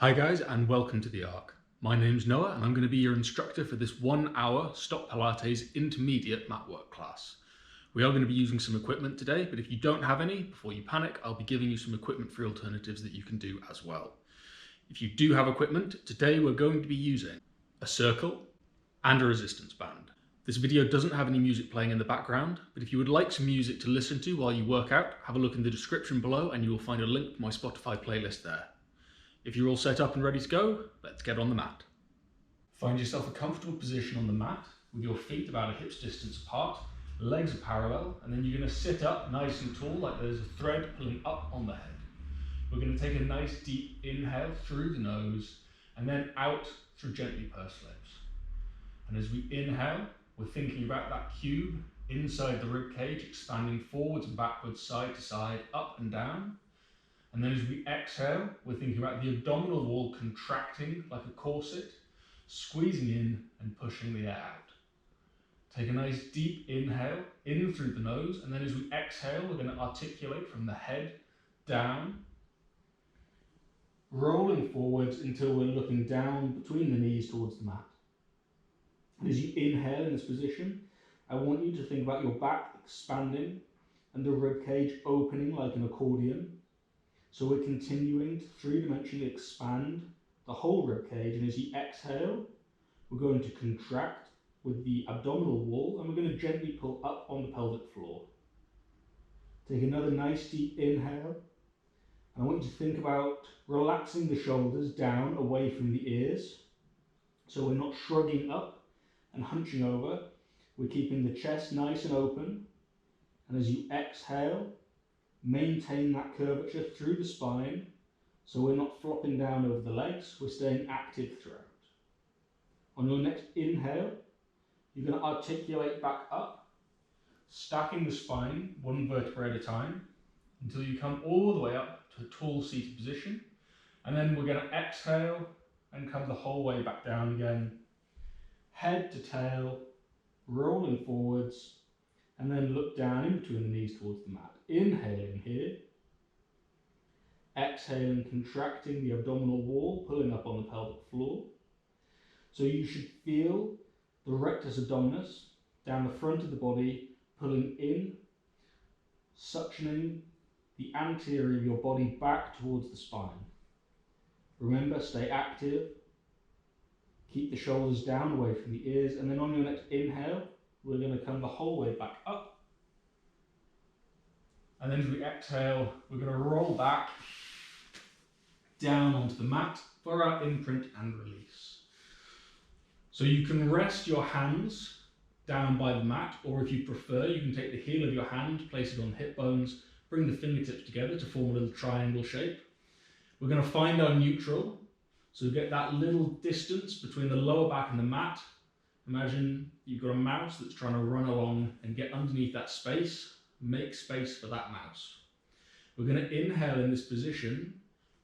Hi guys, and welcome to the Arc. My name's Noah and I'm going to be your instructor for this 1 hour STOTT Pilates intermediate Matwork class. We are going to be using some equipment today, but if you don't have any, before you panic, I'll be giving you some equipment-free alternatives that you can do as well. If you do have equipment, today we're going to be using a circle and a resistance band. This video doesn't have any music playing in the background, but if you would like some music to listen to while you work out, have a look in the description below and you will find a link to my Spotify playlist there. If you're all set up and ready to go, let's get on the mat. Find yourself a comfortable position on the mat with your feet about a hip's distance apart, legs are parallel, and then you're going to sit up nice and tall like there's a thread pulling up on the head. We're going to take a nice deep inhale through the nose and then out through gently pursed lips. And as we inhale, we're thinking about that cube inside the rib cage expanding forwards and backwards, side to side, up and down. And then as we exhale, we're thinking about the abdominal wall contracting like a corset, squeezing in and pushing the air out. Take a nice deep inhale in through the nose, and then as we exhale, we're going to articulate from the head down, rolling forwards until we're looking down between the knees towards the mat. And as you inhale in this position, I want you to think about your back expanding and the rib cage opening like an accordion. So we're continuing to three-dimensionally expand the whole rib cage, and as you exhale, we're going to contract with the abdominal wall and we're going to gently pull up on the pelvic floor. Take another nice deep inhale, and I want you to think about relaxing the shoulders down away from the ears. So we're not shrugging up and hunching over, we're keeping the chest nice and open, and as you exhale, maintain that curvature through the spine, so we're not flopping down over the legs, we're staying active throughout. On your next inhale, you're going to articulate back up, stacking the spine one vertebra at a time until you come all the way up to a tall seated position, and then we're going to exhale and come the whole way back down again, head to tail, rolling forwards, and then look down in between the knees towards the mat. Inhaling here, exhaling, contracting the abdominal wall, pulling up on the pelvic floor. So you should feel the rectus abdominis down the front of the body, pulling in, suctioning the anterior of your body back towards the spine. Remember, stay active, keep the shoulders down away from the ears, and then on your next inhale, we're going to come the whole way back up. And then as we exhale, we're going to roll back down onto the mat for our imprint and release. So you can rest your hands down by the mat, or if you prefer, you can take the heel of your hand, place it on hip bones, bring the fingertips together to form a little triangle shape. We're going to find our neutral, so get that little distance between the lower back and the mat. Imagine you've got a mouse that's trying to run along and get underneath that space. Make space for that mouse. We're going to inhale in this position,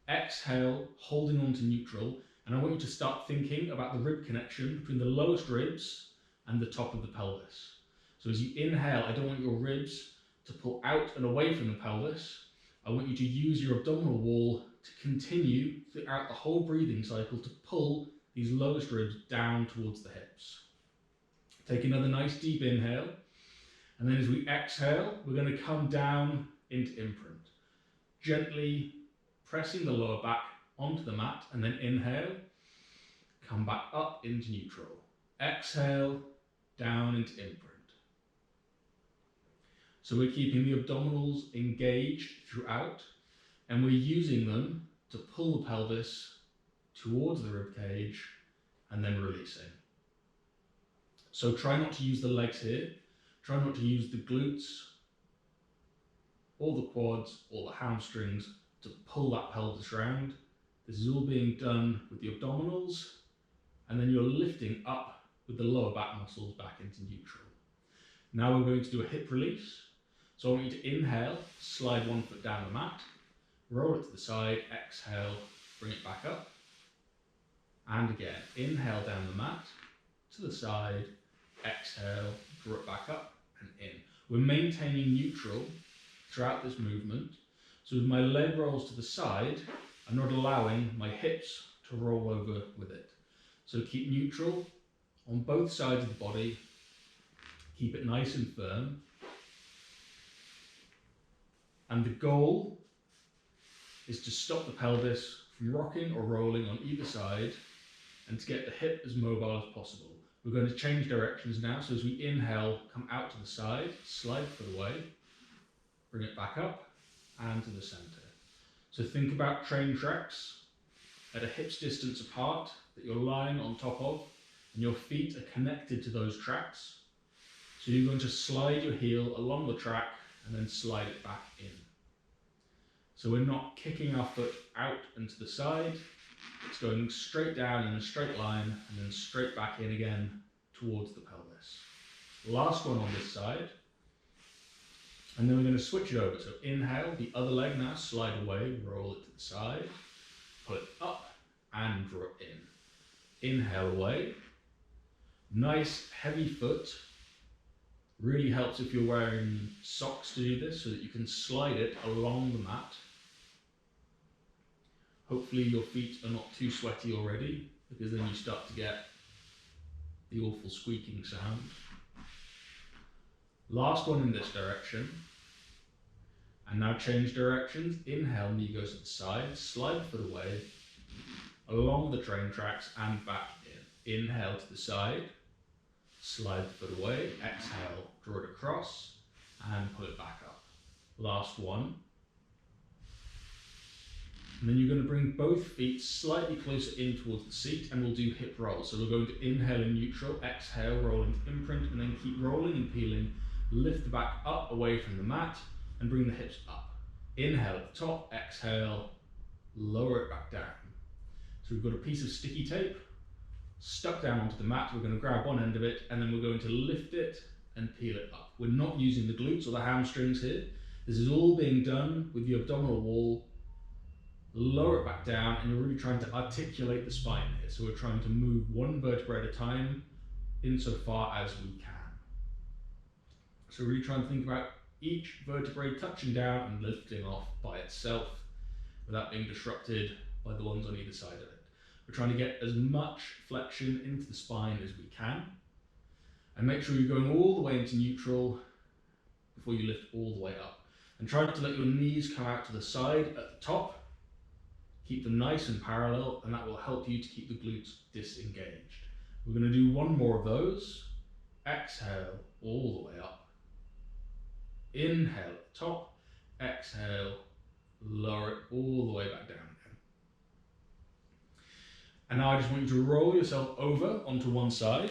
exhale, holding on to neutral, and I want you to start thinking about the rib connection between the lowest ribs and the top of the pelvis. So as you inhale, I don't want your ribs to pull out and away from the pelvis. I want you to use your abdominal wall to continue throughout the whole breathing cycle to pull these lowest ribs down towards the hips. Take another nice deep inhale, and then as we exhale, we're going to come down into imprint, gently pressing the lower back onto the mat, and then inhale, come back up into neutral, exhale, down into imprint. So we're keeping the abdominals engaged throughout, and we're using them to pull the pelvis towards the rib cage and then releasing. So try not to use the legs here. Try not to use the glutes or the quads or the hamstrings to pull that pelvis round. This is all being done with the abdominals, and then you're lifting up with the lower back muscles back into neutral. Now we're going to do a hip release. So I want you to inhale, slide one foot down the mat, roll it to the side, exhale, bring it back up. And again, inhale down the mat, to the side, exhale, draw it back up and in. We're maintaining neutral throughout this movement. So as my leg rolls to the side, I'm not allowing my hips to roll over with it. So keep neutral on both sides of the body, keep it nice and firm. And the goal is to stop the pelvis from rocking or rolling on either side and to get the hip as mobile as possible. We're going to change directions now, so as we inhale, come out to the side, slide the foot away, bring it back up and to the centre. So think about train tracks at a hip's distance apart that you're lying on top of, and your feet are connected to those tracks. So you're going to slide your heel along the track and then slide it back in. So we're not kicking our foot out and to the side, it's going straight down in a straight line and then straight back in again towards the pelvis. Last one on this side. And then we're going to switch it over. So inhale, the other leg now, slide away, roll it to the side, pull it up and draw it in. Inhale away. Nice heavy foot. Really helps if you're wearing socks to do this so that you can slide it along the mat. Hopefully your feet are not too sweaty already, because then you start to get the awful squeaking sound. Last one in this direction. And now change directions. Inhale, knee goes to the side, slide the foot away, along the train tracks and back in. Inhale to the side, slide the foot away, exhale, draw it across and pull it back up. Last one. And then you're going to bring both feet slightly closer in towards the seat and we'll do hip rolls. So we're going to inhale in neutral, exhale, roll into imprint, and then keep rolling and peeling. Lift the back up away from the mat and bring the hips up. Inhale at the top, exhale, lower it back down. So we've got a piece of sticky tape stuck down onto the mat. We're going to grab one end of it and then we're going to lift it and peel it up. We're not using the glutes or the hamstrings here. This is all being done with the abdominal wall. Lower it back down, and you're really trying to articulate the spine here. So we're trying to move one vertebra at a time insofar as we can. So really trying to think about each vertebrae touching down and lifting off by itself without being disrupted by the ones on either side of it. We're trying to get as much flexion into the spine as we can, and make sure you're going all the way into neutral before you lift all the way up. And try not to let your knees come out to the side at the top. Keep them nice and parallel, and that will help you to keep the glutes disengaged. We're going to do one more of those. Exhale all the way up. Inhale at the top. Exhale, lower it all the way back down again. And now I just want you to roll yourself over onto one side.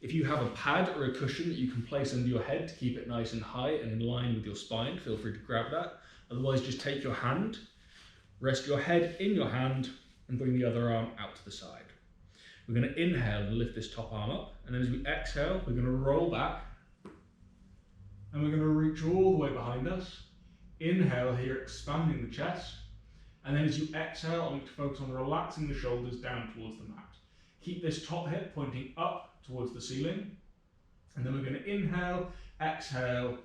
If you have a pad or a cushion that you can place under your head to keep it nice and high and in line with your spine, feel free to grab that. Otherwise, just take your hand, rest your head in your hand and bring the other arm out to the side. We're going to inhale and lift this top arm up, and then as we exhale, we're going to roll back and we're going to reach all the way behind us. Inhale here, expanding the chest, and then as you exhale, I want you to focus on relaxing the shoulders down towards the mat. Keep this top hip pointing up towards the ceiling, and then we're going to inhale, exhale,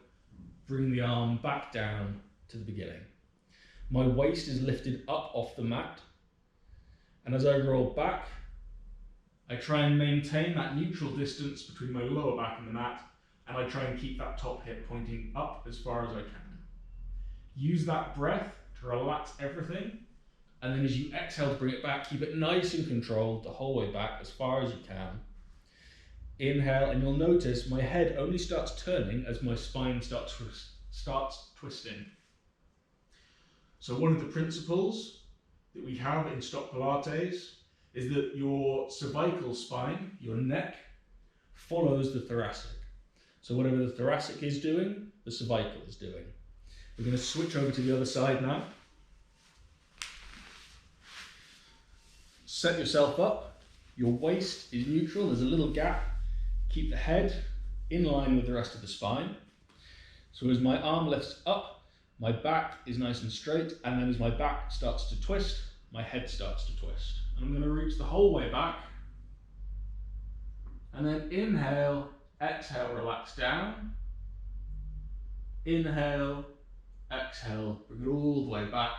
bring the arm back down to the beginning. My waist is lifted up off the mat, and as I roll back, I try and maintain that neutral distance between my lower back and the mat, and I try and keep that top hip pointing up as far as I can. Use that breath to relax everything, and then as you exhale to bring it back, keep it nice and controlled the whole way back as far as you can. Inhale, and you'll notice my head only starts turning as my spine starts twisting. So one of the principles that we have in STOTT PIILATES is that your cervical spine, your neck, follows the thoracic. So whatever the thoracic is doing, the cervical is doing. We're going to switch over to the other side now. Set yourself up. Your waist is neutral. There's a little gap. Keep the head in line with the rest of the spine. So as my arm lifts up, my back is nice and straight, and then as my back starts to twist, my head starts to twist. And I'm going to reach the whole way back. And then inhale, exhale, relax down. Inhale, exhale, bring it all the way back.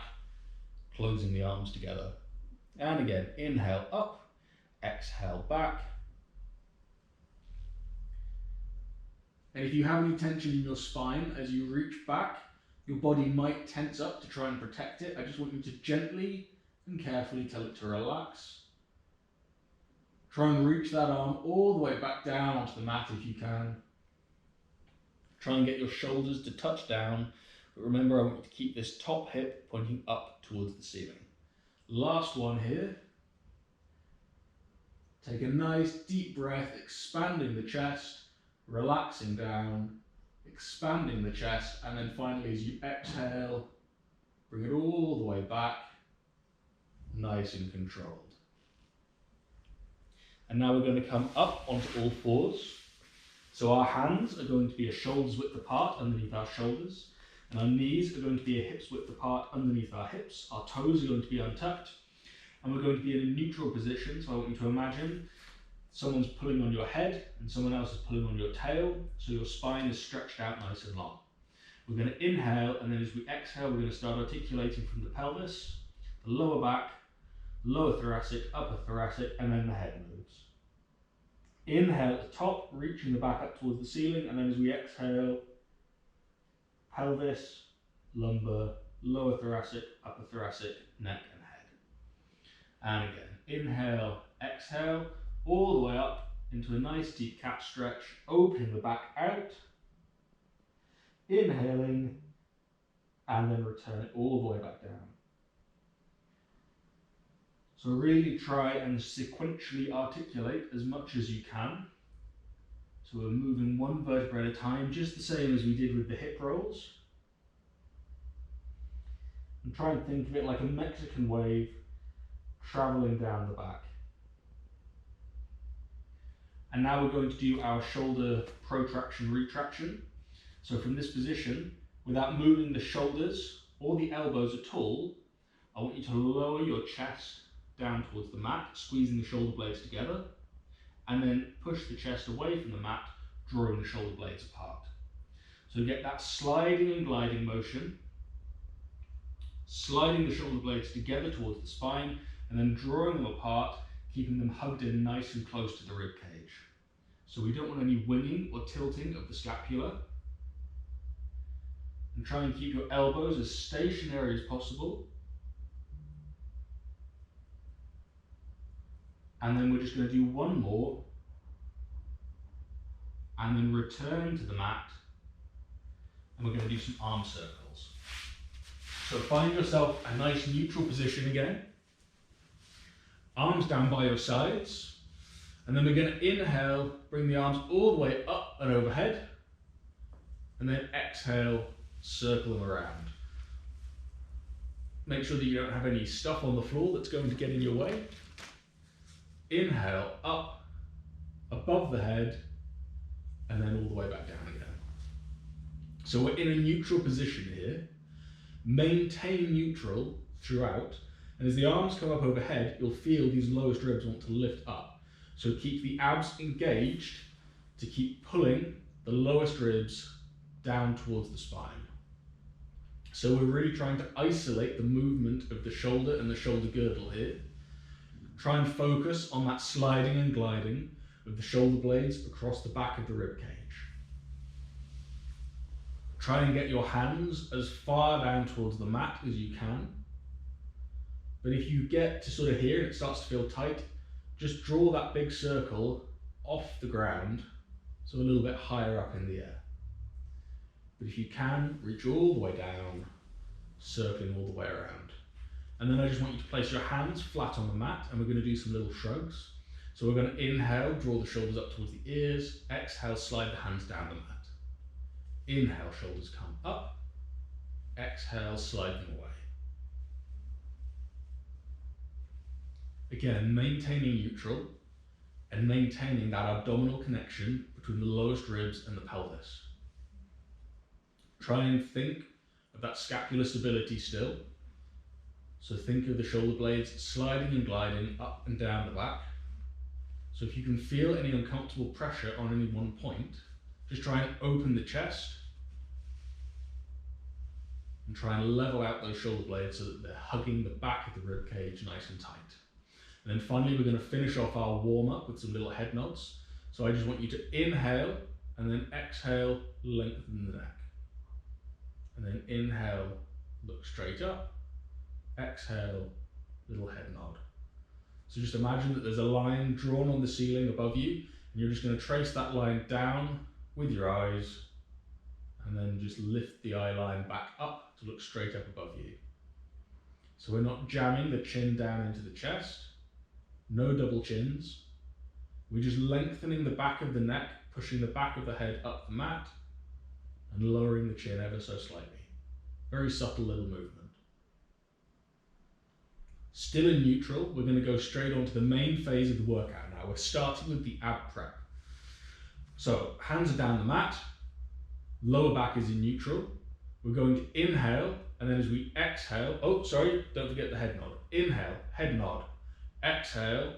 closing the arms together. And again, inhale up, exhale back. And if you have any tension in your spine as you reach back, your body might tense up to try and protect it. I just want you to gently and carefully tell it to relax. Try and reach that arm all the way back down onto the mat if you can. Try and get your shoulders to touch down, but remember I want you to keep this top hip pointing up towards the ceiling. Last one here. Take a nice deep breath, expanding the chest, relaxing down, expanding the chest, and then finally as you exhale, bring it all the way back, nice and controlled. And now we're going to come up onto all fours. So our hands are going to be a shoulder's width apart underneath our shoulders, and our knees are going to be a hip's width apart underneath our hips. Our toes are going to be untucked, and we're going to be in a neutral position. So I want you to imagine someone's pulling on your head and someone else is pulling on your tail, so your spine is stretched out nice and long. We're going to inhale, and then as we exhale, we're going to start articulating from the pelvis, the lower back, lower thoracic, upper thoracic, and then the head moves. Inhale at the top, reaching the back up towards the ceiling, and then as we exhale, pelvis, lumbar, lower thoracic, upper thoracic, neck and head. And again, inhale, exhale, all the way up into a nice deep cat stretch, opening the back out, inhaling, and then return it all the way back down. So really try and sequentially articulate as much as you can. So we're moving one vertebra at a time, just the same as we did with the hip rolls. And try and think of it like a Mexican wave traveling down the back. And now we're going to do our shoulder protraction, retraction. So from this position, without moving the shoulders or the elbows at all, I want you to lower your chest down towards the mat, squeezing the shoulder blades together, and then push the chest away from the mat, drawing the shoulder blades apart. So get that sliding and gliding motion, sliding the shoulder blades together towards the spine, and then drawing them apart, keeping them hugged in nice and close to the rib cage. So we don't want any winging or tilting of the scapula. And try and keep your elbows as stationary as possible. And then we're just going to do one more, and then return to the mat, and we're going to do some arm circles. So find yourself a nice neutral position again, arms down by your sides, and then we're going to inhale, bring the arms all the way up and overhead, and then exhale, circle them around. Make sure that you don't have any stuff on the floor that's going to get in your way. Inhale up, above the head, and then all the way back down again. So we're in a neutral position here. Maintain neutral throughout, and as the arms come up overhead, you'll feel these lowest ribs want to lift up. So keep the abs engaged to keep pulling the lowest ribs down towards the spine. So we're really trying to isolate the movement of the shoulder and the shoulder girdle here. Try and focus on that sliding and gliding of the shoulder blades across the back of the rib cage. Try and get your hands as far down towards the mat as you can. But if you get to sort of here and it starts to feel tight, just draw that big circle off the ground, so a little bit higher up in the air. But if you can, reach all the way down, circling all the way around. And then I just want you to place your hands flat on the mat, and we're going to do some little shrugs. So we're going to inhale, draw the shoulders up towards the ears, exhale, slide the hands down the mat. Inhale, shoulders come up, exhale, slide them away. Again, maintaining neutral and maintaining that abdominal connection between the lowest ribs and the pelvis. Try and think of that scapular stability still. So think of the shoulder blades sliding and gliding up and down the back. So if you can feel any uncomfortable pressure on any one point, just try and open the chest. and try and level out those shoulder blades so that they're hugging the back of the rib cage nice and tight. And then finally, we're going to finish off our warm up with some little head nods. So I just want you to inhale and then exhale, lengthen the neck. And then inhale, look straight up, exhale, little head nod. So just imagine that there's a line drawn on the ceiling above you, and you're just going to trace that line down with your eyes, and then just lift the eye line back up to look straight up above you. So we're not jamming the chin down into the chest, no double chins. We're just lengthening the back of the neck, pushing the back of the head up the mat, and lowering the chin ever so slightly. Very subtle little movement. Still in neutral, we're going to go straight on to the main phase of the workout now. We're starting with the ab prep. So hands are down the mat, lower back is in neutral. We're going to inhale, and then as we exhale, oh sorry, don't forget the head nod. Inhale, head nod. Exhale,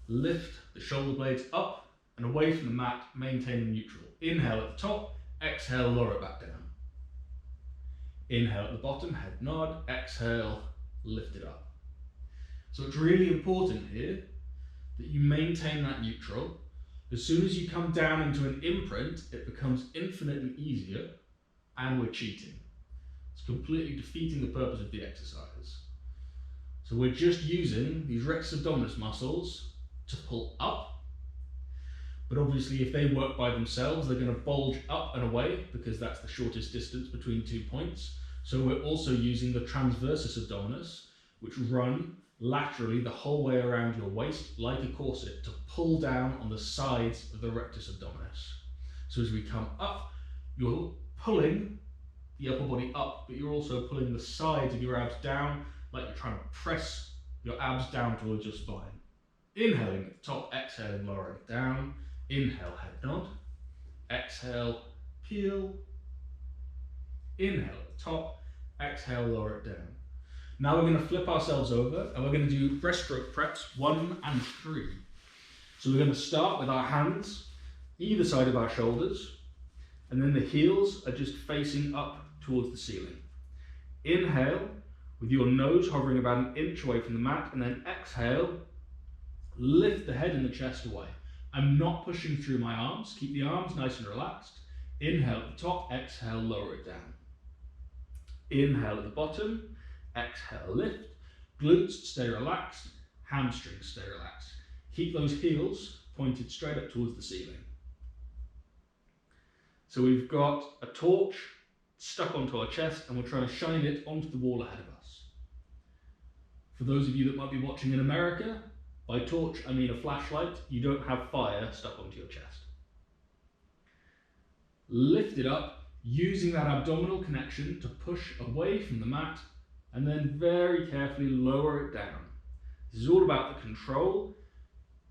lift the shoulder blades up and away from the mat, maintaining neutral. Inhale at the top, exhale, lower it back down. Inhale at the bottom, head nod, exhale, lift it up. So it's really important here that you maintain that neutral. As soon as you come down into an imprint, it becomes infinitely easier, and we're cheating. It's completely defeating the purpose of the exercise. So we're just using these rectus abdominis muscles to pull up, but obviously if they work by themselves, they're going to bulge up and away because that's the shortest distance between 2 points. So we're also using the transversus abdominis, which run laterally the whole way around your waist like a corset to pull down on the sides of the rectus abdominis. So as we come up, you're pulling the upper body up, but you're also pulling the sides of your abs down like you're trying to press your abs down towards your spine. Inhaling at the top, exhaling, lowering it down. Inhale, head nod. Exhale, peel. Inhale at the top, exhale, lower it down. Now we're going to flip ourselves over and we're going to do breaststroke preps 1 and 3. So we're going to start with our hands either side of our shoulders, and then the heels are just facing up towards the ceiling. Inhale with your nose hovering about an inch away from the mat, and then exhale, lift the head and the chest away. I'm not pushing through my arms, keep the arms nice and relaxed. Inhale at the top, exhale, lower it down. Inhale at the bottom, exhale, lift. Glutes stay relaxed, hamstrings stay relaxed. Keep those heels pointed straight up towards the ceiling. So we've got a torch stuck onto our chest and we're trying to shine it onto the wall ahead of us. For those of you that might be watching in America, by torch I mean a flashlight. You don't have fire stuck onto your chest. Lift it up using that abdominal connection to push away from the mat, and then very carefully lower it down. This is all about the control,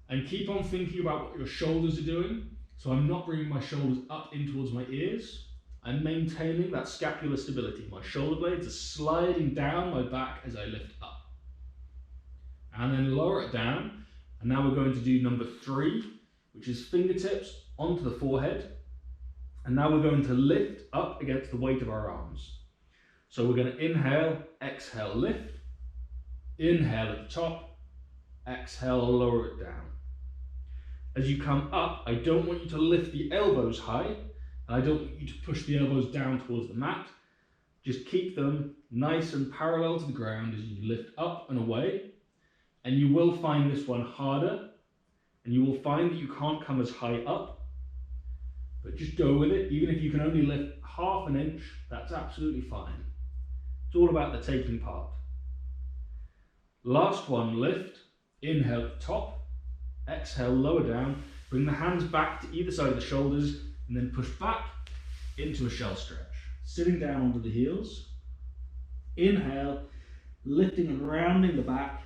and keep on thinking about what your shoulders are doing. So I'm not bringing my shoulders up in towards my ears. I'm maintaining that scapular stability. My shoulder blades are sliding down my back as I lift up. And then lower it down. And now we're going to do number 3, which is fingertips onto the forehead. And now we're going to lift up against the weight of our arms. So we're going to inhale, exhale, lift. Inhale at the top, exhale, lower it down. As you come up, I don't want you to lift the elbows high, and I don't want you to push the elbows down towards the mat. Just keep them nice and parallel to the ground as you lift up and away. And you will find this one harder, and you will find that you can't come as high up, but just go with it. Even if you can only lift half an inch, that's absolutely fine. It's all about the taking part. Last one, lift. Inhale at the top, exhale, lower down. Bring the hands back to either side of the shoulders, and then push back into a shell stretch. Sitting down onto the heels. Inhale, lifting and rounding the back.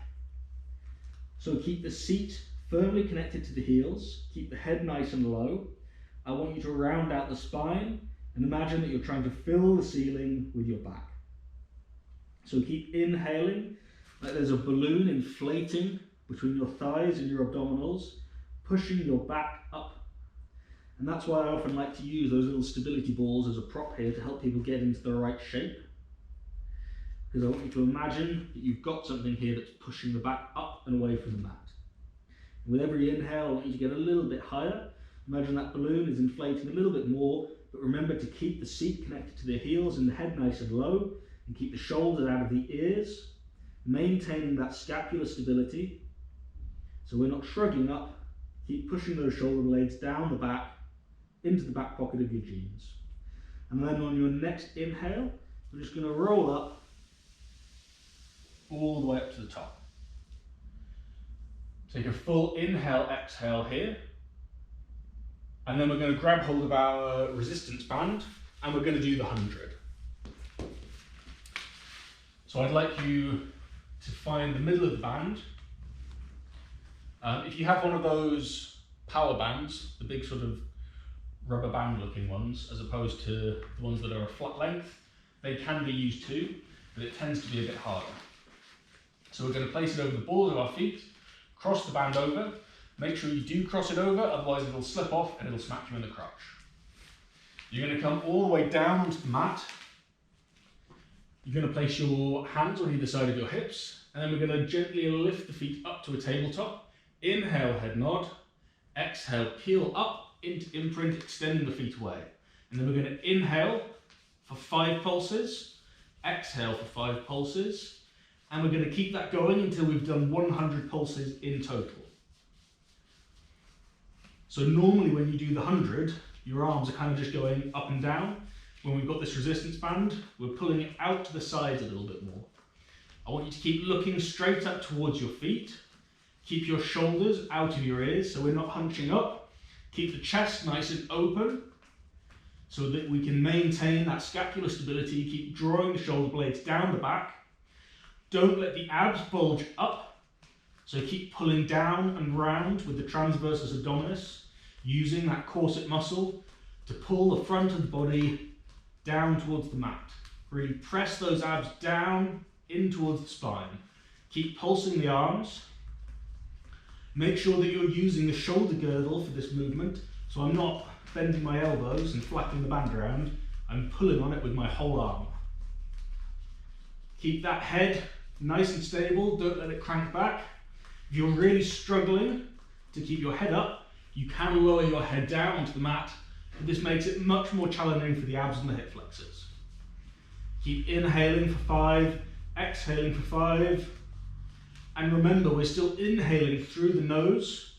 So keep the seat firmly connected to the heels. Keep the head nice and low. I want you to round out the spine and imagine that you're trying to fill the ceiling with your back. So keep inhaling like there's a balloon inflating between your thighs and your abdominals, pushing your back up. And that's why I often like to use those little stability balls as a prop here to help people get into the right shape. because I want you to imagine that you've got something here that's pushing the back up and away from the mat. And with every inhale, I want you to get a little bit higher. Imagine that balloon is inflating a little bit more, but remember to keep the seat connected to the heels and the head nice and low, and keep the shoulders out of the ears, maintaining that scapular stability. So we're not shrugging up, keep pushing those shoulder blades down the back, into the back pocket of your jeans. And then on your next inhale, we're just going to roll up all the way up to the top. Take a full inhale, exhale here. And then we're going to grab hold of our resistance band and we're going to do the 100. So I'd like you to find the middle of the band. If you have one of those power bands, the big sort of rubber band looking ones, as opposed to the ones that are a flat length, they can be used too, but it tends to be a bit harder. So we're going to place it over the balls of our feet, cross the band over. Make sure you do cross it over, otherwise it'll slip off and it'll smack you in the crotch. You're going to come all the way down onto the mat. You're going to place your hands on either side of your hips, and then we're going to gently lift the feet up to a tabletop. Inhale, head nod. Exhale, peel up into imprint, extending the feet away. And then we're going to inhale for 5 pulses, exhale for 5 pulses, and we're going to keep that going until we've done 100 pulses in total. So normally when you do the 100, your arms are kind of just going up and down. When we've got this resistance band, we're pulling it out to the sides a little bit more. I want you to keep looking straight up towards your feet. Keep your shoulders out of your ears so we're not hunching up. Keep the chest nice and open so that we can maintain that scapular stability. Keep drawing the shoulder blades down the back. Don't let the abs bulge up. So keep pulling down and round with the transversus abdominis, using that corset muscle to pull the front of the body down towards the mat. Really press those abs down in towards the spine. Keep pulsing the arms. Make sure that you're using the shoulder girdle for this movement, so I'm not bending my elbows and flapping the band around. I'm pulling on it with my whole arm. Keep that head nice and stable, don't let it crank back. If you're really struggling to keep your head up, you can lower your head down onto the mat, but this makes it much more challenging for the abs and the hip flexors. Keep inhaling for 5, exhaling for 5, and remember we're still inhaling through the nose,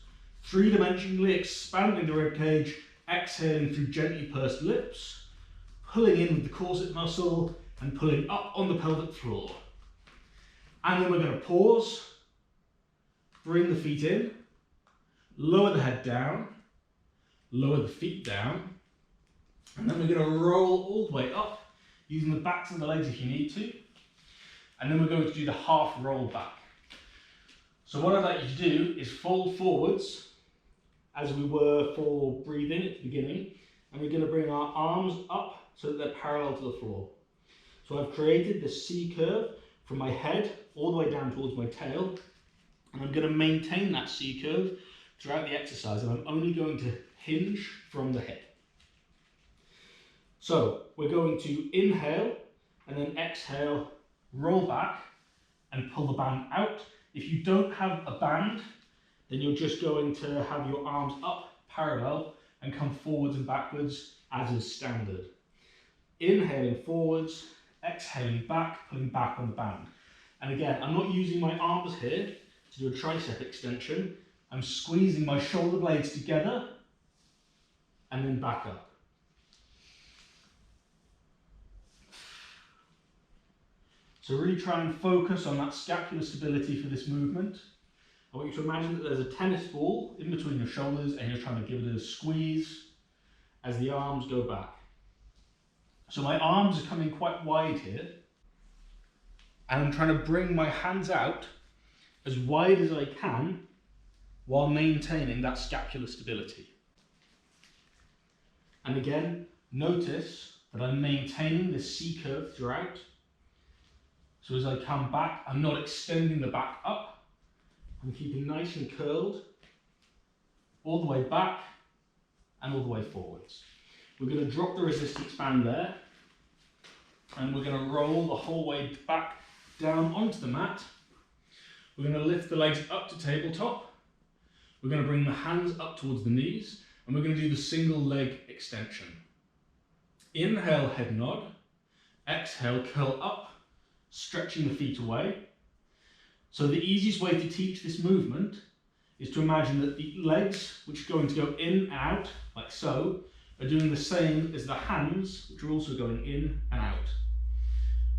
3-dimensionally expanding the ribcage, exhaling through gently pursed lips, pulling in with the corset muscle and pulling up on the pelvic floor. And then we're going to pause, bring the feet in, lower the head down, lower the feet down, and then we're going to roll all the way up, using the backs of the legs if you need to, and then we're going to do the half roll back. So what I'd like you to do is fold forwards, as we were for breathing at the beginning, and we're going to bring our arms up so that they're parallel to the floor. So I've created this C curve from my head all the way down towards my tail, and I'm going to maintain that C curve throughout the exercise, and I'm only going to hinge from the hip. So we're going to inhale and then exhale, roll back and pull the band out. If you don't have a band, then you're just going to have your arms up parallel and come forwards and backwards as is standard. Inhaling forwards, exhaling back, pulling back on the band. And again, I'm not using my arms here to do a tricep extension. I'm squeezing my shoulder blades together and then back up. So really try and focus on that scapular stability for this movement. I want you to imagine that there's a tennis ball in between your shoulders and you're trying to give it a squeeze as the arms go back. So my arms are coming quite wide here, and I'm trying to bring my hands out as wide as I can while maintaining that scapular stability. And again, notice that I'm maintaining the C curve throughout. So as I come back, I'm not extending the back up. I'm keeping nice and curled all the way back and all the way forwards. We're going to drop the resistance band there, and we're going to roll the whole way back down onto the mat. We're going to lift the legs up to tabletop. We're going to bring the hands up towards the knees, and we're going to do the single leg extension. Inhale, head nod. Exhale, curl up, stretching the feet away. So the easiest way to teach this movement is to imagine that the legs, which are going to go in and out, like so, are doing the same as the hands, which are also going in and out.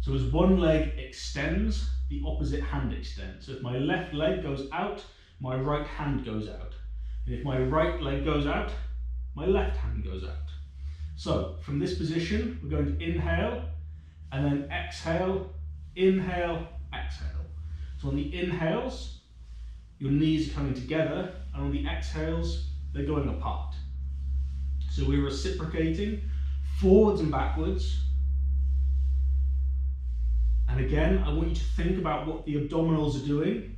So as one leg extends, the opposite hand extends. So if my left leg goes out, my right hand goes out. And if my right leg goes out, my left hand goes out. So from this position, we're going to inhale, and then exhale, inhale, exhale. So on the inhales, your knees are coming together, and on the exhales, they're going apart. So we're reciprocating forwards and backwards. And again, I want you to think about what the abdominals are doing.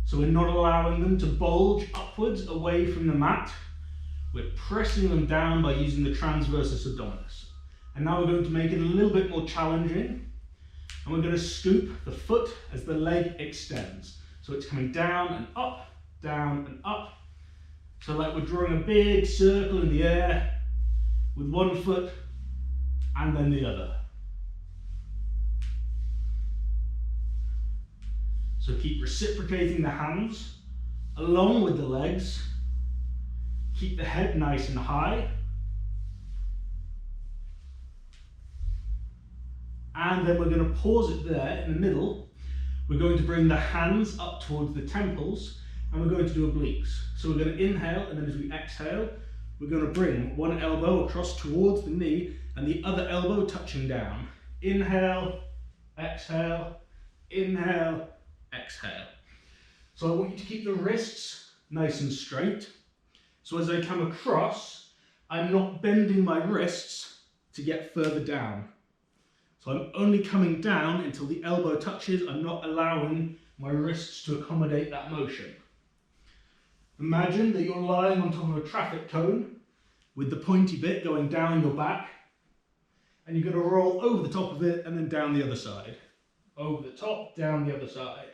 So we're not allowing them to bulge upwards away from the mat. We're pressing them down by using the transversus abdominis. And now we're going to make it a little bit more challenging. And we're going to scoop the foot as the leg extends. So it's coming down and up, down and up. So like we're drawing a big circle in the air with one foot and then the other. So keep reciprocating the hands along with the legs. Keep the head nice and high. And then we're going to pause it there in the middle. We're going to bring the hands up towards the temples, and we're going to do obliques. So we're going to inhale, and then as we exhale, we're going to bring one elbow across towards the knee and the other elbow touching down. Inhale, exhale, inhale, exhale. So I want you to keep the wrists nice and straight. So as I come across, I'm not bending my wrists to get further down. So I'm only coming down until the elbow touches. I'm not allowing my wrists to accommodate that motion. Imagine that you're lying on top of a traffic cone with the pointy bit going down your back, and you're going to roll over the top of it and then down the other side. Over the top, down the other side.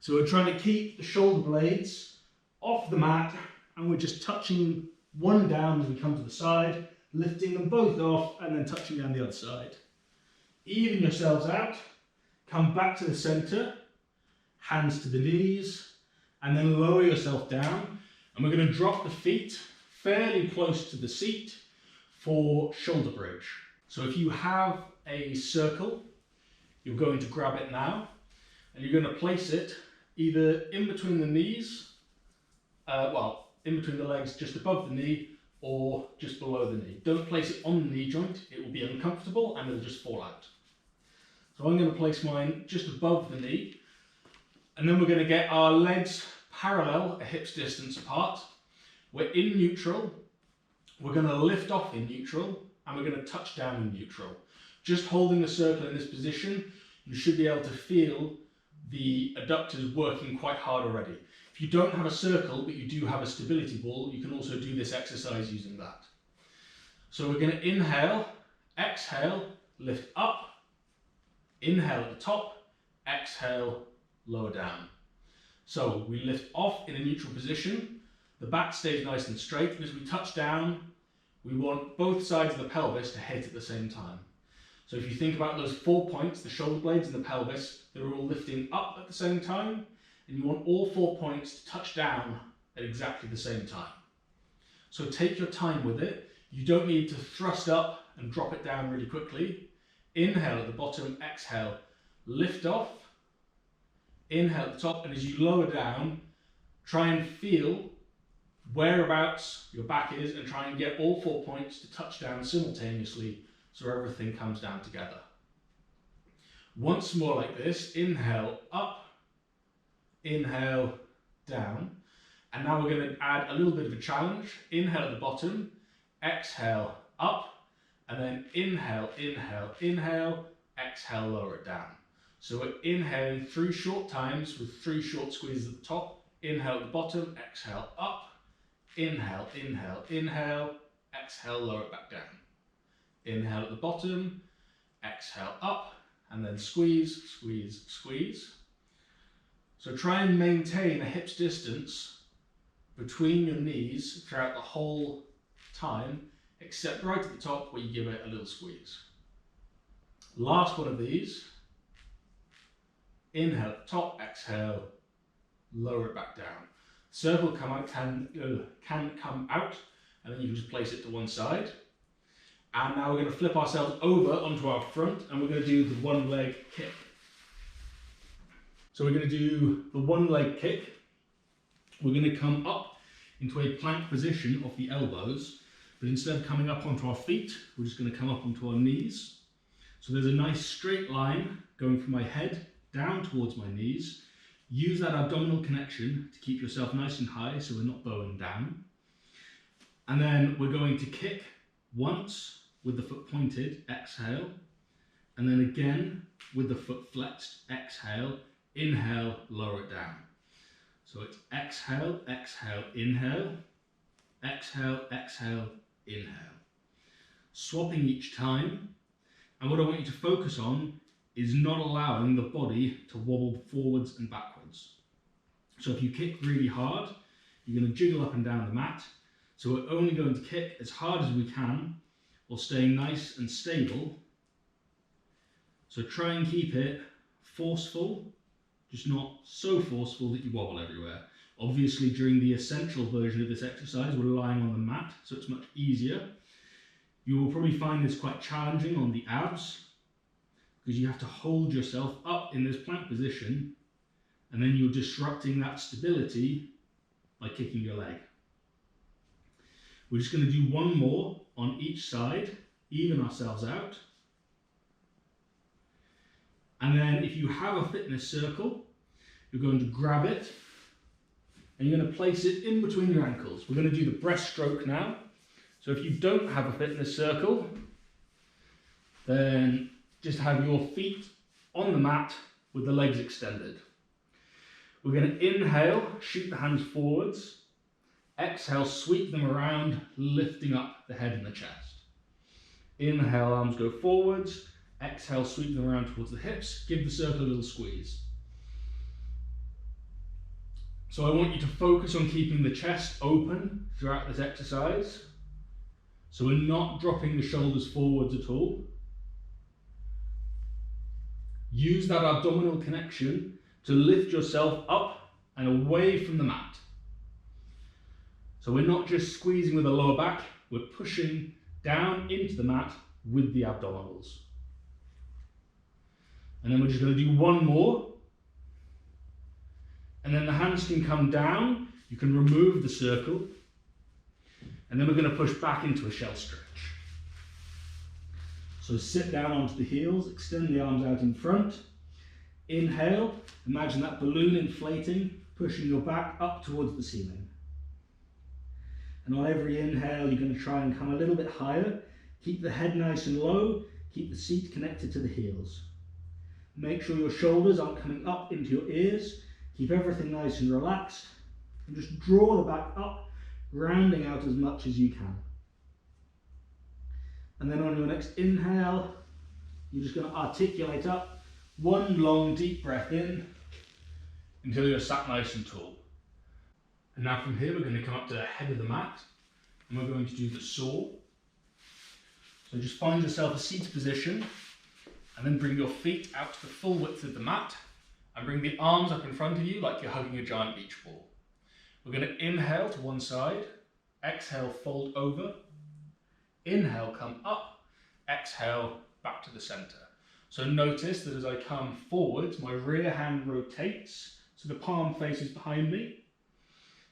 So we're trying to keep the shoulder blades off the mat, and we're just touching one down as we come to the side, lifting them both off and then touching down the other side. Even yourselves out, come back to the center, hands to the knees, and then lower yourself down. And we're going to drop the feet fairly close to the seat for shoulder bridge. So if you have a circle, you're going to grab it now, and you're going to place it either in between the knees, in between the legs just above the knee, or just below the knee. Don't place it on the knee joint, it will be uncomfortable and it'll just fall out. So I'm going to place mine just above the knee, and then we're going to get our legs parallel, a hip's distance apart. We're in neutral, we're going to lift off in neutral, and we're going to touch down in neutral. Just holding the circle in this position, you should be able to feel the adductors working quite hard already. If you don't have a circle, but you do have a stability ball, you can also do this exercise using that. So we're going to inhale, exhale, lift up, inhale at the top, exhale, lower down. So we lift off in a neutral position, the back stays nice and straight, and as we touch down, we want both sides of the pelvis to hit at the same time. So if you think about those 4 points, the shoulder blades and the pelvis, they're all lifting up at the same time, and you want all 4 points to touch down at exactly the same time. So take your time with it. You don't need to thrust up and drop it down really quickly. Inhale at the bottom, exhale, lift off, inhale at the top, and as you lower down, try and feel whereabouts your back is and try and get all 4 points to touch down simultaneously so everything comes down together. Once more like this, inhale up, inhale down, and now we're going to add a little bit of a challenge. Inhale at the bottom, exhale up, and then inhale, inhale, inhale, exhale, lower it down. So we're inhaling 3 short times with 3 short squeezes at the top. Inhale at the bottom, exhale up, inhale, inhale, inhale, exhale, lower it back down. Inhale at the bottom, exhale up, and then squeeze, squeeze, squeeze. So try and maintain a hip's distance between your knees throughout the whole time, except right at the top where you give it a little squeeze. Last one of these. Inhale at the top, exhale, lower it back down. Circle can come out, and then you can just place it to one side. And now we're going to flip ourselves over onto our front, and we're going to do the one leg kick. So we're going to do the one leg kick. We're going to come up into a plank position off the elbows, but instead of coming up onto our feet, we're just going to come up onto our knees. So there's a nice straight line going from my head down towards my knees. Use that abdominal connection to keep yourself nice and high so we're not bowing down. And then we're going to kick once with the foot pointed, exhale. And then again with the foot flexed, exhale. Inhale, lower it down. So it's exhale, exhale, inhale. Exhale, exhale, inhale. Swapping each time. And what I want you to focus on is not allowing the body to wobble forwards and backwards. So if you kick really hard, you're going to jiggle up and down the mat. So we're only going to kick as hard as we can while staying nice and stable. So try and keep it forceful, just not so forceful that you wobble everywhere. Obviously during the essential version of this exercise, we're lying on the mat, so it's much easier. You will probably find this quite challenging on the abs, because you have to hold yourself up in this plank position, and then you're disrupting that stability by kicking your leg. We're just going to do one more on each side, even ourselves out. And then if you have a fitness circle, you're going to grab it and you're going to place it in between your ankles. We're going to do the breaststroke now. So if you don't have a fitness circle, then just have your feet on the mat with the legs extended. We're going to inhale, shoot the hands forwards. Exhale, sweep them around, lifting up the head and the chest. Inhale, arms go forwards. Exhale, sweep them around towards the hips. Give the circle a little squeeze. So I want you to focus on keeping the chest open throughout this exercise. So we're not dropping the shoulders forwards at all. Use that abdominal connection to lift yourself up and away from the mat. So we're not just squeezing with the lower back, we're pushing down into the mat with the abdominals. And then we're just going to do one more. And then the hands can come down, you can remove the circle. And then we're going to push back into a shell stretch. So sit down onto the heels, extend the arms out in front. Inhale, imagine that balloon inflating, pushing your back up towards the ceiling. And on every inhale, you're going to try and come a little bit higher. Keep the head nice and low, keep the seat connected to the heels. Make sure your shoulders aren't coming up into your ears. Keep everything nice and relaxed. And just draw the back up, rounding out as much as you can. And then on your next inhale, you're just going to articulate up. One long deep breath in until you're sat nice and tall. And now from here, we're going to come up to the head of the mat and we're going to do the saw. So just find yourself a seated position and then bring your feet out to the full width of the mat and bring the arms up in front of you like you're hugging a giant beach ball. We're going to inhale to one side, exhale, fold over, inhale, come up, exhale, back to the center. So notice that as I come forwards, my rear hand rotates, so the palm faces behind me.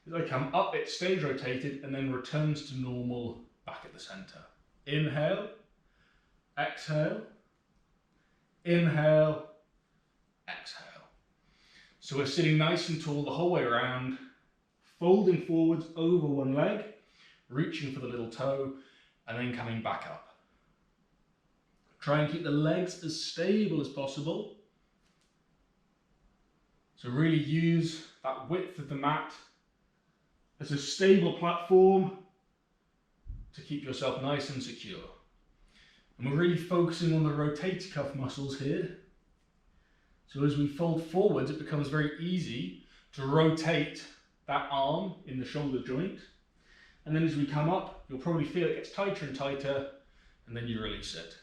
As I come up, it stays rotated and then returns to normal back at the center. Inhale, exhale, inhale, exhale. So we're sitting nice and tall the whole way around, folding forwards over one leg, reaching for the little toe, and then coming back up. Try and keep the legs as stable as possible. So really use that width of the mat as a stable platform to keep yourself nice and secure. And we're really focusing on the rotator cuff muscles here So as we fold forwards, it becomes very easy to rotate that arm in the shoulder joint. And then as we come up, you'll probably feel it gets tighter and tighter, and then you release it.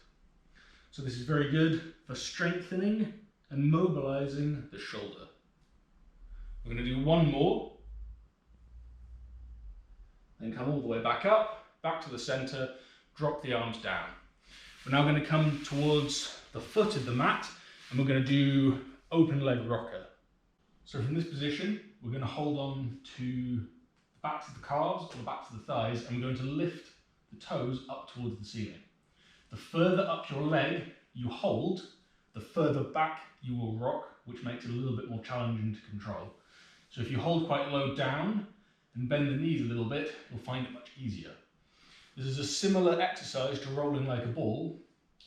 So this is very good for strengthening and mobilizing the shoulder. We're going to do one more. Then come all the way back up, back to the center, drop the arms down. We're now going to come towards the foot of the mat, and we're going to do open leg rocker. So from this position, we're going to hold on to the backs of the calves or the backs of the thighs, and we're going to lift the toes up towards the ceiling. The further up your leg you hold, the further back you will rock, which makes it a little bit more challenging to control. So if you hold quite low down and bend the knees a little bit, you'll find it much easier. This is a similar exercise to rolling like a ball,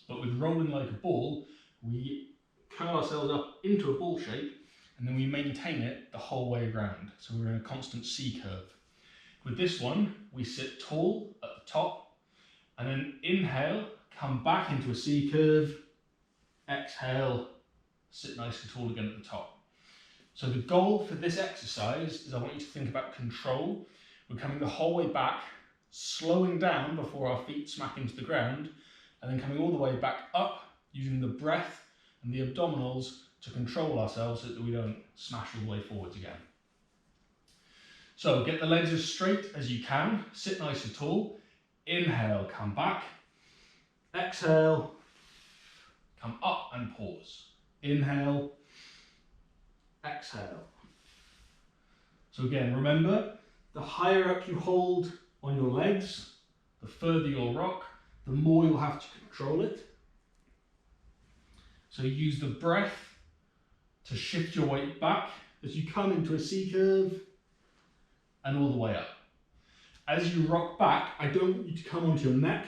but with rolling like a ball, we curl ourselves up into a ball shape, and then we maintain it the whole way around. So we're in a constant C curve. With this one, we sit tall at the top, and then inhale, come back into a C curve, exhale, sit nice and tall again at the top. So the goal for this exercise is I want you to think about control. We're coming the whole way back, slowing down before our feet smack into the ground, and then coming all the way back up, using the breath and the abdominals to control ourselves so that we don't smash all the way forwards again. So get the legs as straight as you can, sit nice and tall, inhale, come back, exhale, come up and pause, inhale, exhale. So again, remember, the higher up you hold on your legs, the further you'll rock, the more you'll have to control it. So use the breath to shift your weight back as you come into a C curve and all the way up. As you rock back, I don't want you to come onto your neck,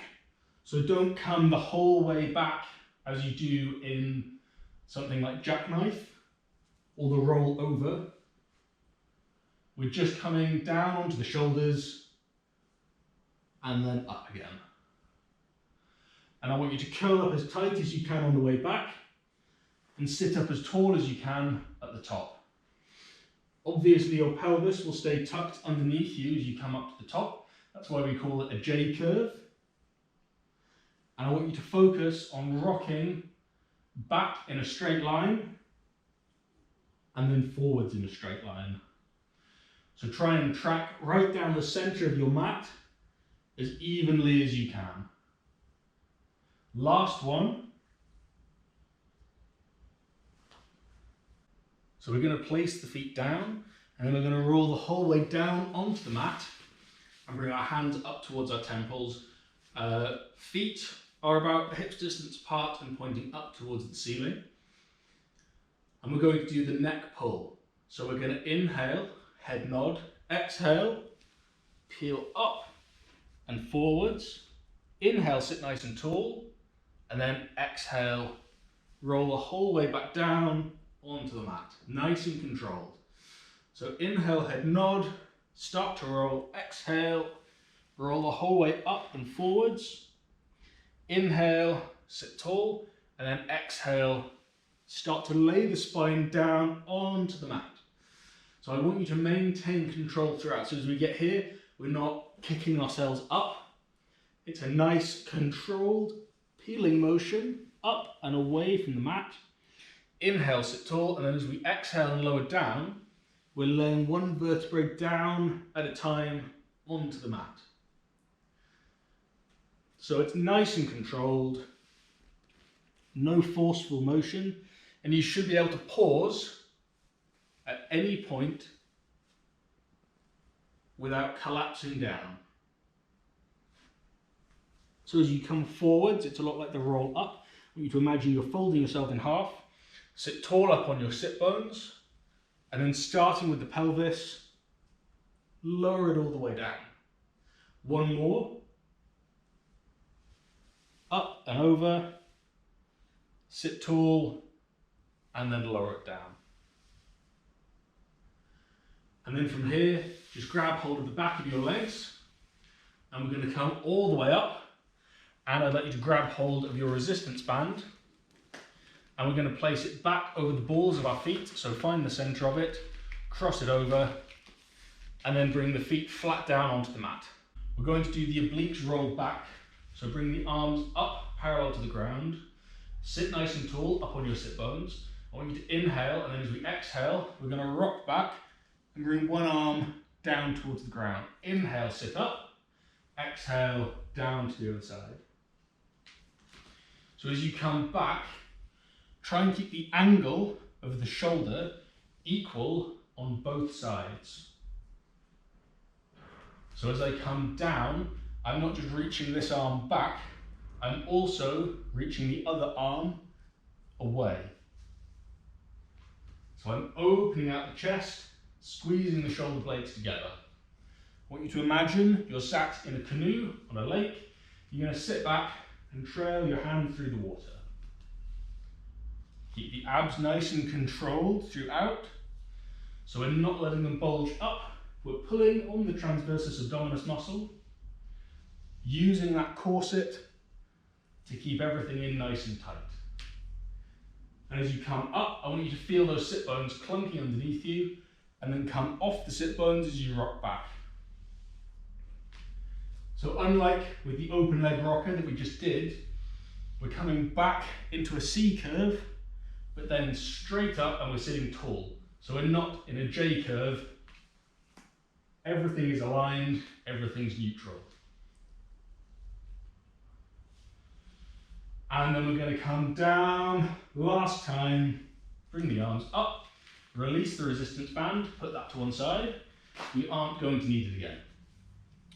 so don't come the whole way back as you do in something like jackknife or the roll over. We're just coming down onto the shoulders and then up again. And I want you to curl up as tight as you can on the way back and sit up as tall as you can at the top. Obviously your pelvis will stay tucked underneath you as you come up to the top. That's why we call it a J curve. And I want you to focus on rocking back in a straight line and then forwards in a straight line. So try and track right down the center of your mat as evenly as you can. Last one. So we're going to place the feet down, and then we're going to roll the whole way down onto the mat and bring our hands up towards our temples. Feet are about hips distance apart and pointing up towards the ceiling. And we're going to do the neck pull. So we're going to inhale, head nod, exhale, peel up and forwards. Inhale, sit nice and tall, and then exhale, roll the whole way back down onto the mat, nice and controlled. So inhale, head nod, start to roll, exhale, roll the whole way up and forwards. Inhale, sit tall, and then exhale, start to lay the spine down onto the mat. So I want you to maintain control throughout. So as we get here, we're not kicking ourselves up. It's a nice controlled peeling motion up and away from the mat. Inhale, sit tall, and then as we exhale and lower down, we're laying one vertebrae down at a time onto the mat. So it's nice and controlled, no forceful motion, and you should be able to pause at any point without collapsing down. So as you come forwards, it's a lot like the roll up. I want you to imagine you're folding yourself in half, sit tall up on your sit bones, and then starting with the pelvis, lower it all the way down. One more. Up and over, sit tall, and then lower it down. And then from here, just grab hold of the back of your legs, and we're going to come all the way up, and I'd like you to grab hold of your resistance band, and we're going to place it back over the balls of our feet. So find the center of it, cross it over, and then bring the feet flat down onto the mat. We're going to do the obliques rolled back. So bring the arms up parallel to the ground, sit nice and tall up on your sit bones. I want you to inhale, and then as we exhale, we're going to rock back and bring one arm down towards the ground. Inhale, sit up, exhale, down to the other side. So as you come back, try and keep the angle of the shoulder equal on both sides. So as I come down, I'm not just reaching this arm back, I'm also reaching the other arm away. So I'm opening out the chest, squeezing the shoulder blades together. I want you to imagine you're sat in a canoe on a lake. You're going to sit back and trail your hand through the water. Keep the abs nice and controlled throughout. So we're not letting them bulge up. We're pulling on the transversus abdominis muscle, using that corset to keep everything in nice and tight. And as you come up, I want you to feel those sit bones clunking underneath you, and then come off the sit bones as you rock back. So unlike with the open leg rocker that we just did, we're coming back into a C curve, but then straight up, and we're sitting tall. So we're not in a J curve. Everything is aligned, everything's neutral. And then we're going to come down, last time, bring the arms up, release the resistance band, put that to one side. We aren't going to need it again.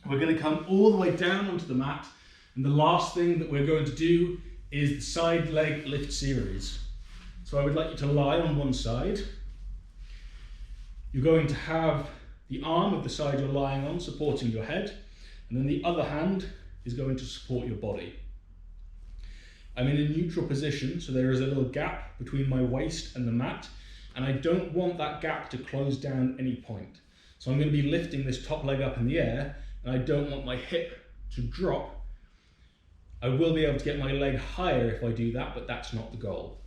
We're going to come all the way down onto the mat, and the last thing that we're going to do is the side leg lift series. So I would like you to lie on one side. You're going to have the arm of the side you're lying on supporting your head, and then the other hand is going to support your body. I'm in a neutral position, so there is a little gap between my waist and the mat, and I don't want that gap to close down any point. So I'm going to be lifting this top leg up in the air, and I don't want my hip to drop. I will be able to get my leg higher if I do that, but that's not the goal.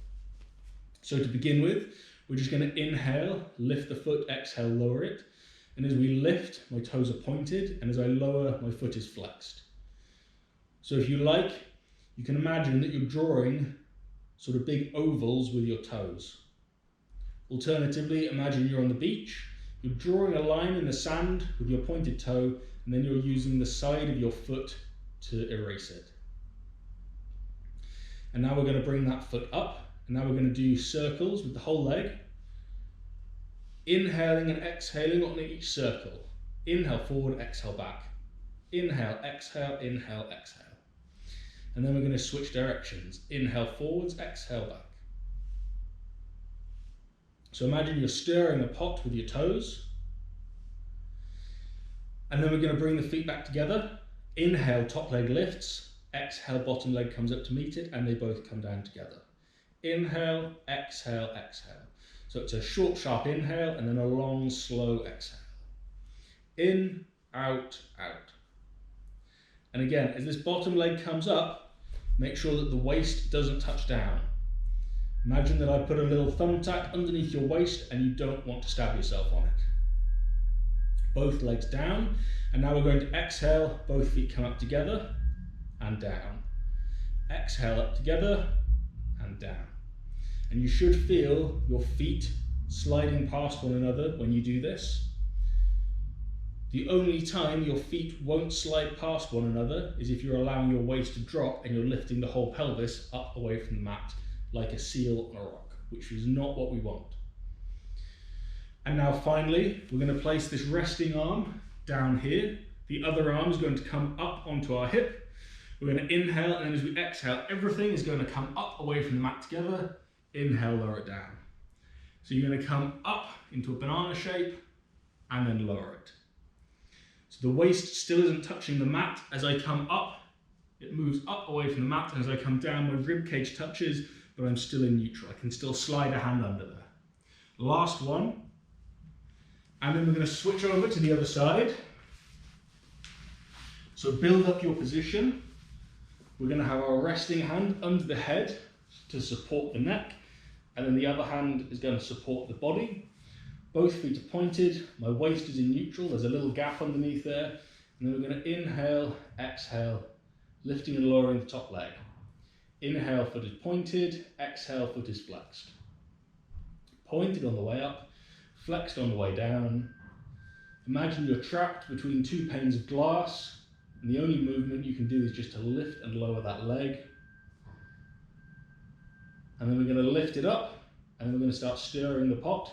So to begin with, we're just going to inhale, lift the foot, exhale, lower it. And as we lift, my toes are pointed, and as I lower, my foot is flexed. So if you like, you can imagine that you're drawing sort of big ovals with your toes. Alternatively, imagine you're on the beach, you're drawing a line in the sand with your pointed toe, and then you're using the side of your foot to erase it. And now we're going to bring that foot up, and now we're going to do circles with the whole leg. Inhaling and exhaling on each circle. Inhale forward, exhale back. Inhale, exhale, inhale, exhale. And then we're going to switch directions. Inhale forwards, exhale back. So imagine you're stirring a pot with your toes. And then we're going to bring the feet back together. Inhale, top leg lifts. Exhale, bottom leg comes up to meet it, and they both come down together. Inhale, exhale, exhale. So it's a short, sharp inhale, and then a long, slow exhale. In, out, out. And again, as this bottom leg comes up, make sure that the waist doesn't touch down. Imagine that I put a little thumbtack underneath your waist and you don't want to stab yourself on it. Both legs down, and now we're going to exhale, both feet come up together and down. Exhale up together and down. And you should feel your feet sliding past one another when you do this. The only time your feet won't slide past one another is if you're allowing your waist to drop and you're lifting the whole pelvis up away from the mat like a seal on a rock, which is not what we want. And now finally, we're going to place this resting arm down here. The other arm is going to come up onto our hip. We're going to inhale, and then as we exhale, everything is going to come up away from the mat together. Inhale, lower it down. So you're going to come up into a banana shape and then lower it. So the waist still isn't touching the mat. As I come up, it moves up away from the mat, and as I come down, my rib cage touches, but I'm still in neutral. I can still slide a hand under there. Last one. And then we're going to switch over to the other side. So build up your position. We're going to have our resting hand under the head to support the neck, and then the other hand is going to support the body. Both feet are pointed, my waist is in neutral, there's a little gap underneath there, and then we're going to inhale, exhale, lifting and lowering the top leg. Inhale, foot is pointed, exhale, foot is flexed. Pointed on the way up, flexed on the way down. Imagine you're trapped between two panes of glass, and the only movement you can do is just to lift and lower that leg. And then we're going to lift it up, and then we're going to start stirring the pot,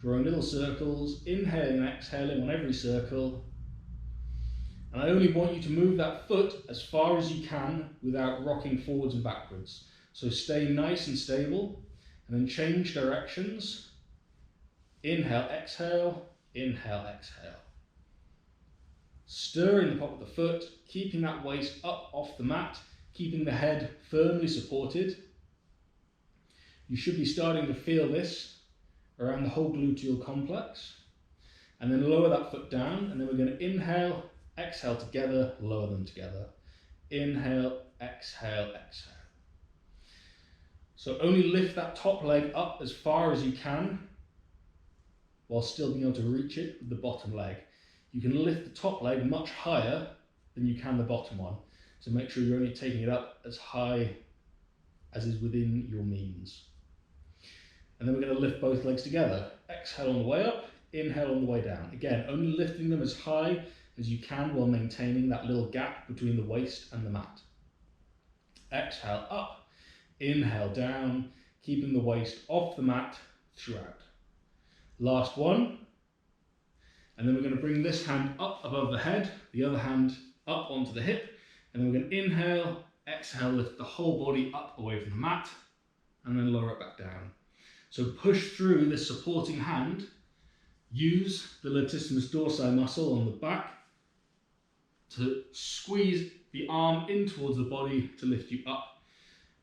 drawing little circles, inhaling and exhaling on every circle. And I only want you to move that foot as far as you can without rocking forwards and backwards. So stay nice and stable, and then change directions. Inhale, exhale, inhale, exhale. Stirring the pot with the foot, keeping that waist up off the mat, keeping the head firmly supported. You should be starting to feel this around the whole gluteal complex. And then lower that foot down, and then we're going to inhale, exhale together, lower them together. Inhale, exhale, exhale. So only lift that top leg up as far as you can, while still being able to reach it with the bottom leg. You can lift the top leg much higher than you can the bottom one. So make sure you're only taking it up as high as is within your means. And then we're going to lift both legs together. Exhale on the way up, inhale on the way down. Again, only lifting them as high as you can while maintaining that little gap between the waist and the mat. Exhale up, inhale down, keeping the waist off the mat throughout. Last one. And then we're going to bring this hand up above the head, the other hand up onto the hip, and then we're going to inhale, exhale, lift the whole body up away from the mat, and then lower it back down. So push through this supporting hand, use the latissimus dorsi muscle on the back to squeeze the arm in towards the body to lift you up,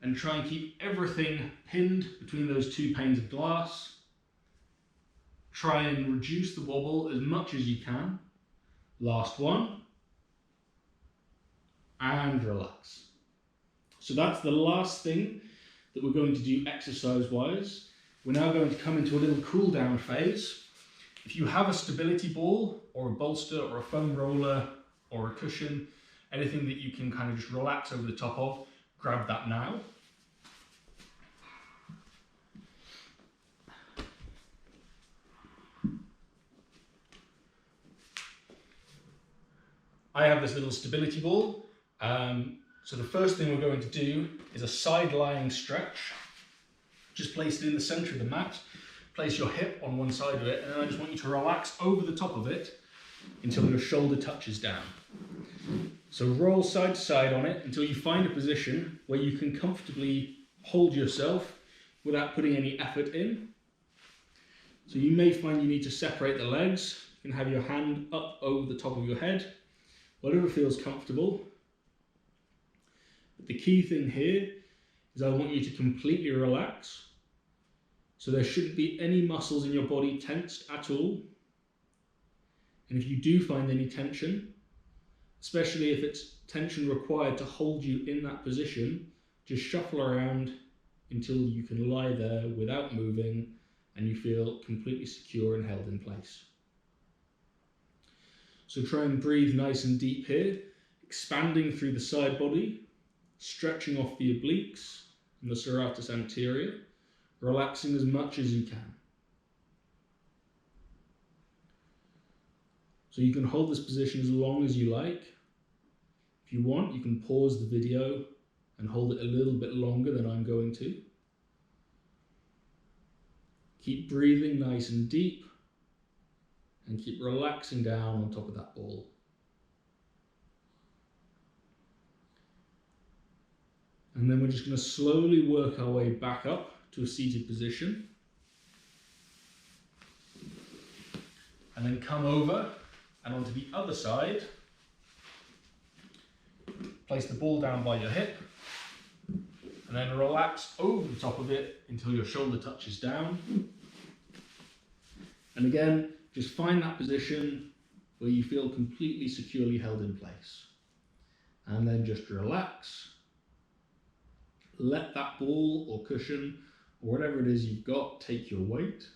and try and keep everything pinned between those two panes of glass. Try and reduce the wobble as much as you can. Last one. And relax. So that's the last thing that we're going to do exercise-wise. We're now going to come into a little cool down phase. If you have a stability ball or a bolster or a foam roller or a cushion, anything that you can kind of just relax over the top of, grab that now. I have this little stability ball. So the first thing we're going to do is a side lying stretch. Just place it in the center of the mat. Place your hip on one side of it, and then I just want you to relax over the top of it until your shoulder touches down. So roll side to side on it until you find a position where you can comfortably hold yourself without putting any effort in. So you may find you need to separate the legs. You can have your hand up over the top of your head, whatever feels comfortable. But the key thing here is I want you to completely relax. So there shouldn't be any muscles in your body tensed at all. And if you do find any tension, especially if it's tension required to hold you in that position, just shuffle around until you can lie there without moving and you feel completely secure and held in place. So try and breathe nice and deep here, expanding through the side body, stretching off the obliques and the serratus anterior, relaxing as much as you can. So you can hold this position as long as you like. If you want, you can pause the video and hold it a little bit longer than I'm going to. Keep breathing nice and deep and keep relaxing down on top of that ball. And then we're just going to slowly work our way back up to a seated position. And then come over and onto the other side. Place the ball down by your hip. And then relax over the top of it until your shoulder touches down. And again, just find that position where you feel completely securely held in place. And then just relax. Let that ball or cushion or whatever it is you've got, take your weight.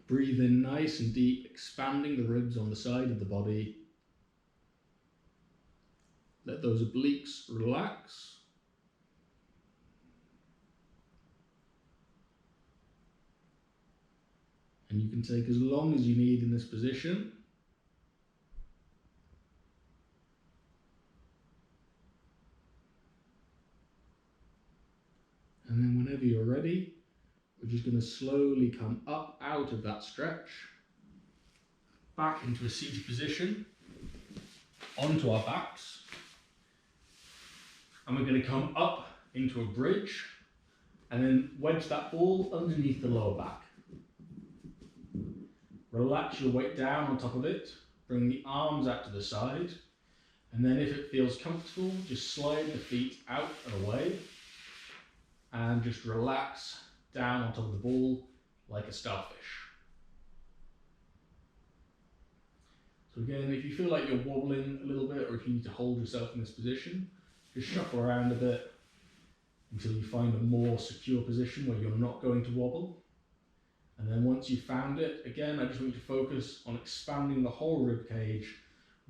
Breathe in nice and deep, expanding the ribs on the side of the body. Let those obliques relax. And you can take as long as you need in this position. And then whenever you're ready, we're just going to slowly come up out of that stretch, back into a seated position, onto our backs. And we're going to come up into a bridge and then wedge that ball underneath the lower back. Relax your weight down on top of it, bring the arms out to the side, and then if it feels comfortable, just slide the feet out and away, and just relax down on top of the ball like a starfish. So again, if you feel like you're wobbling a little bit, or if you need to hold yourself in this position, just shuffle around a bit until you find a more secure position where you're not going to wobble. And then once you've found it, again, I just want you to focus on expanding the whole rib cage,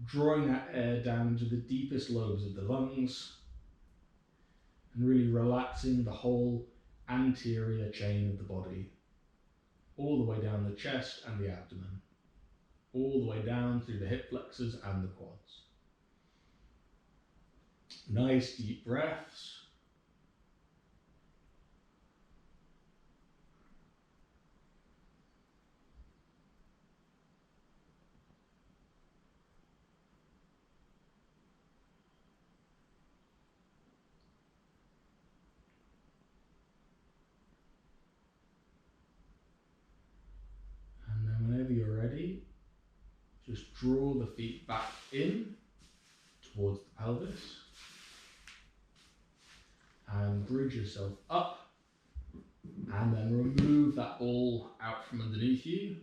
drawing that air down into the deepest lobes of the lungs, and really relaxing the whole anterior chain of the body, all the way down the chest and the abdomen, all the way down through the hip flexors and the quads. Nice deep breaths. And then whenever you're ready, just draw the feet back in towards the pelvis and bridge yourself up, and then remove that ball out from underneath you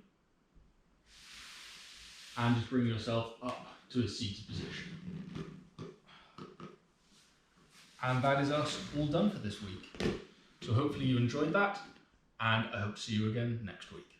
and just bring yourself up to a seated position. And that is us all done for this week. So hopefully you enjoyed that, and I hope to see you again next week.